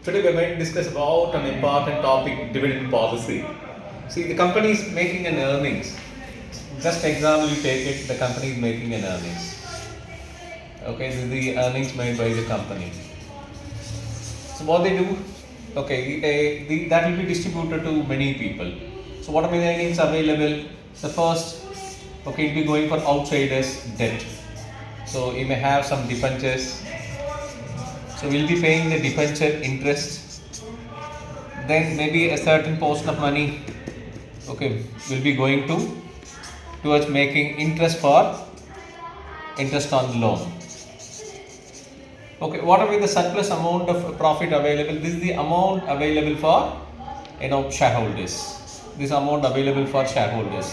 Today we are going to discuss about an important topic, dividend policy. See, the company is making an earnings. Just example, you take it, the company is making an earnings. Okay, this is the earnings made by the company. So what they do? Okay, that will be distributed to many people. So what are the earnings available? The first, okay, it will be going for outsiders debt. So you may have some debentures. So we'll be paying the debenture interest. Then maybe a certain portion of money, okay, will be going towards making interest on loan. Okay, what will be the surplus amount of profit available? This is the amount available for shareholders. This amount available for shareholders.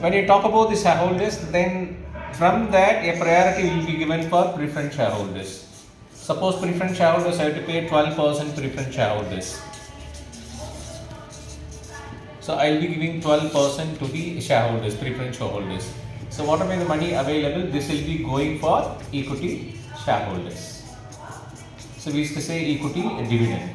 When you talk about the shareholders, then from that a priority will be given for preference shareholders. Suppose preference shareholders have to pay 12% preference shareholders. So I will be giving 12% to the shareholders, preference shareholders. So whatever the money available, this will be going for equity shareholders. So we used to say equity dividend.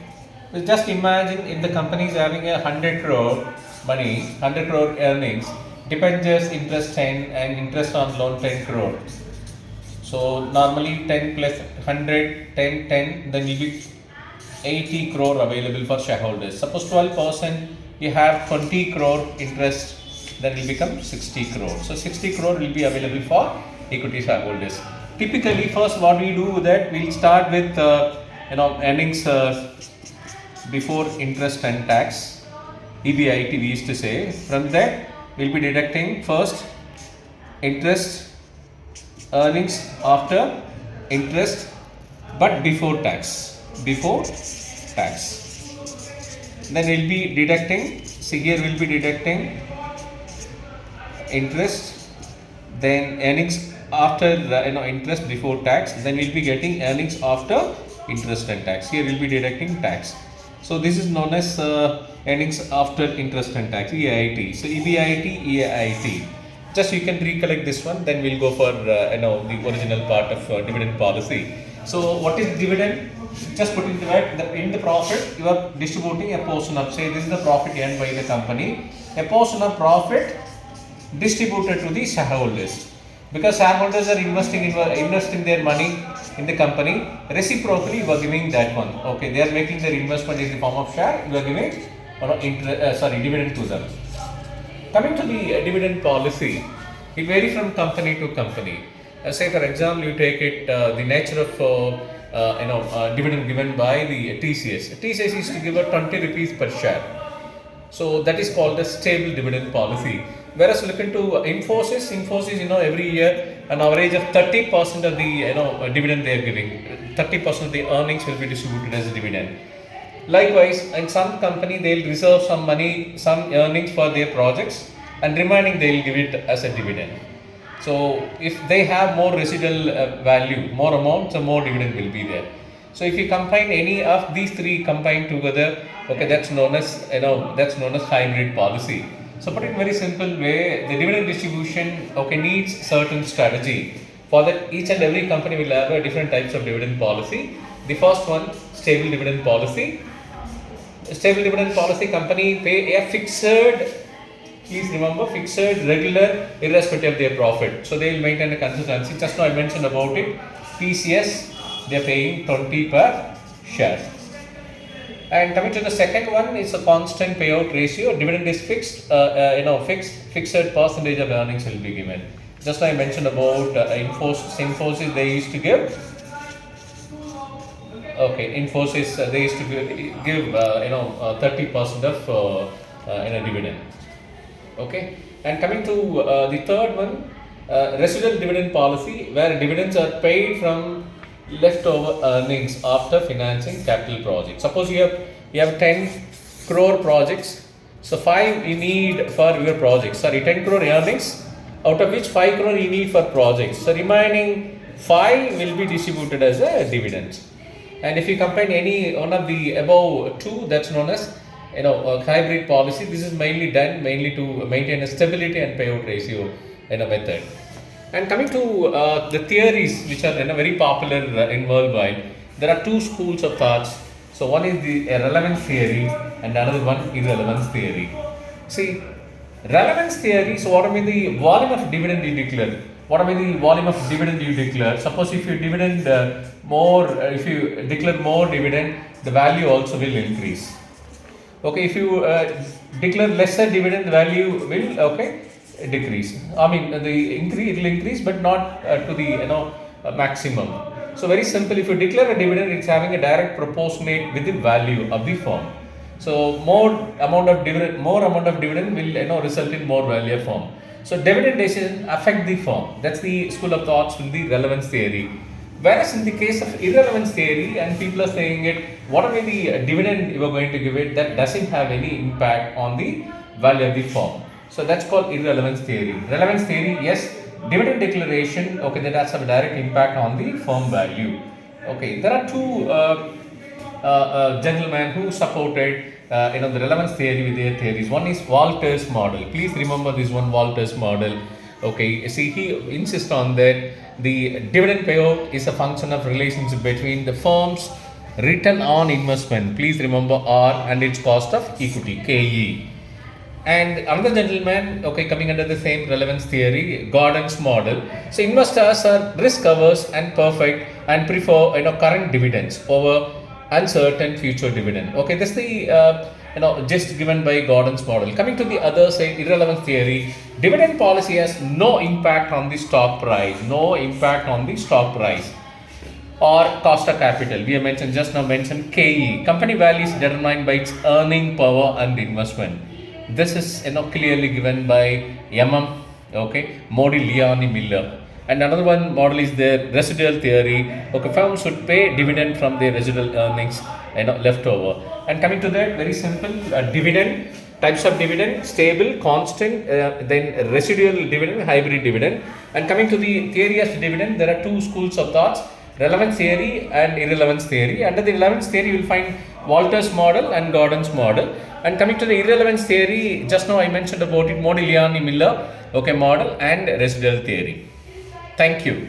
So just imagine if the company is having 100 crore money, 100 crore earnings, debentures interest 10 and interest on loan 10 crore. So normally 10 plus 100, 10, 10, then will be 80 crore available for shareholders. Suppose 12%, you have 20 crore interest, then will become 60 crore. So 60 crore will be available for equity shareholders. Typically, first what we do that we'll start with earnings before interest and tax, EBIT we used to say. From that we'll be deducting first interest, earnings after interest, but before tax. Then we'll be deducting. See, here we'll be deducting interest, then earnings after interest before tax. Then we'll be getting earnings after interest and tax. Here we'll be deducting tax. So this is known as earnings after interest and tax, EIT. So EBIT, EIT. Just you can recollect this one, then we'll go for the original part of dividend policy. So what is dividend? Just put into that in the profit you are distributing a portion of, say this is the profit earned by the company, a portion of profit distributed to the shareholders, because shareholders are investing their money in the company. Reciprocally you are giving that one. Okay, they are making their investment in the form of share, you are giving dividend to them. Coming to the dividend policy, it varies from company to company. Say for example, you take it the nature of dividend given by the TCS. TCS is to give a 20 rupees per share. So that is called a stable dividend policy. Whereas look into Infosys, every year an average of 30% of the dividend they are giving. 30% of the earnings will be distributed as a dividend. Likewise, in some company they will reserve some money, some earnings for their projects, and remaining they will give it as a dividend. So if they have more residual value, more amount, so more dividend will be there. So if you combine any of these three combined together, okay, that's known as hybrid policy. So put it in very simple way, the dividend distribution needs certain strategy. For that, each and every company will have different types of dividend policy. The first one, stable dividend policy. Stable dividend policy, company pay a fixed, please remember, fixed, regular, irrespective of their profit. So they will maintain a consistency. Just now I mentioned about it. TCS, they are paying 20 per share. And coming to the second one, it's a constant payout ratio. Dividend is fixed, fixed percentage of earnings will be given. Just now I mentioned about Infosys, they used to give. Okay, Infosys they used to give 30% of dividend. Okay, and coming to the third one, residual dividend policy, where dividends are paid from leftover earnings after financing capital projects. Suppose you have 10 crore projects, so 5 you need for your projects. 10 crore earnings, out of which 5 crore you need for projects. So remaining 5 will be distributed as a dividend. And if you combine any one of the above two, that's known as a hybrid policy. This is mainly done to maintain a stability and payout ratio method. And coming to the theories which are very popular in worldwide, there are two schools of thoughts. So one is the relevance theory and another one irrelevance theory. See, relevance theory, so what I mean the volume of dividend you declare. What I mean the volume of dividend you declare. Suppose if you dividend if you declare more dividend, the value also will increase. Okay, if you declare lesser dividend, the value will decrease. I mean the increase, it will increase, but not to the maximum. So very simple. If you declare a dividend, it's having a direct proportionate with the value of the firm. So more amount of dividend will result in more value of firm. So dividend decision affect the firm. That's the school of thoughts in the relevance theory. Whereas in the case of irrelevance theory, and people are saying it, whatever the dividend you are going to give it, that doesn't have any impact on the value of the firm. So that's called irrelevance theory. Relevance theory, yes, dividend declaration, okay, that has a direct impact on the firm value. Okay, there are two gentlemen who supported the relevance theory with their theories. One is Walter's model. Please remember this one, Walter's model. Okay, see, he insists on that the dividend payout is a function of relationship between the firm's return on investment. Please remember R and its cost of equity, KE. And another gentleman, okay, coming under the same relevance theory, Gordon's model. So investors are risk averse and perfect and prefer current dividends over uncertain future dividend. Okay, this is the just given by Gordon's model. Coming to the other side, irrelevance theory, dividend policy has no impact on the stock price, or cost of capital. We have mentioned KE. Company value is determined by its earning power and investment. This is clearly given by Modigliani Miller. And another one model is the residual theory. Okay, firms should pay dividend from their residual earnings left over. And coming to that, very simple, dividend, types of dividend, stable, constant, then residual dividend, hybrid dividend. And coming to the theory of dividend, there are two schools of thoughts, relevance theory and irrelevance theory. Under the relevance theory, you will find Walter's model and Gordon's model. And coming to the irrelevance theory, just now I mentioned about it, Modigliani Miller, okay, model and residual theory. Thank you.